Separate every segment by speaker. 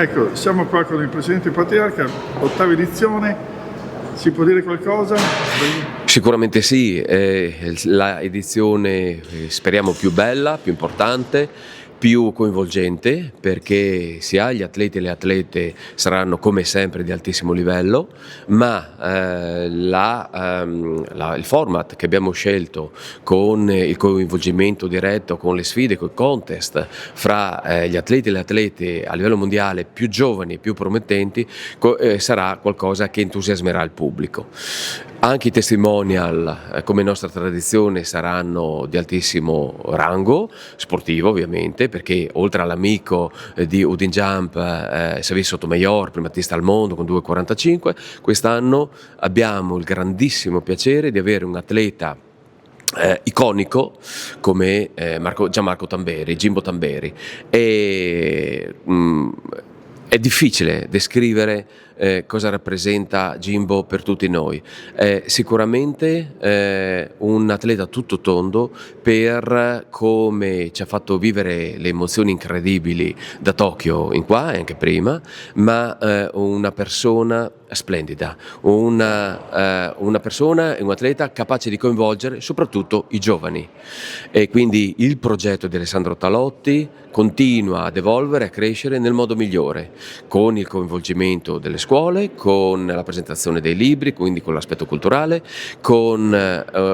Speaker 1: Ecco, siamo qua con il Presidente Patriarca, 8ª edizione, si può dire qualcosa?
Speaker 2: Sicuramente sì, la edizione speriamo più bella, più importante, più coinvolgente, perché sia gli atleti e le atlete saranno come sempre di altissimo livello, ma il format che abbiamo scelto con il coinvolgimento diretto, con le sfide, con i contest fra gli atleti e le atlete a livello mondiale più giovani e più promettenti, sarà qualcosa che entusiasmerà il pubblico. Anche i testimonial, come nostra tradizione, saranno di altissimo rango sportivo, ovviamente, perché oltre all'amico di Udin Jump, Xavier Sotomayor, primatista al mondo con 2,45, quest'anno abbiamo il grandissimo piacere di avere un atleta iconico come Gianmarco Tamberi, Jimbo Tamberi. È difficile descrivere cosa rappresenta Jimbo per tutti noi. È sicuramente un atleta tutto tondo per come ci ha fatto vivere le emozioni incredibili da Tokyo in qua e anche prima, ma una persona splendida, una persona e un atleta capace di coinvolgere soprattutto i giovani. E quindi il progetto di Alessandro Talotti continua ad evolvere, a crescere nel modo migliore, con il coinvolgimento delle scuole, con la presentazione dei libri, quindi con l'aspetto culturale, con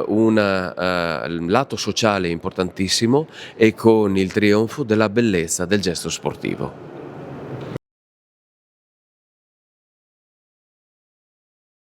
Speaker 2: un lato sociale importantissimo e con il trionfo della bellezza del gesto sportivo.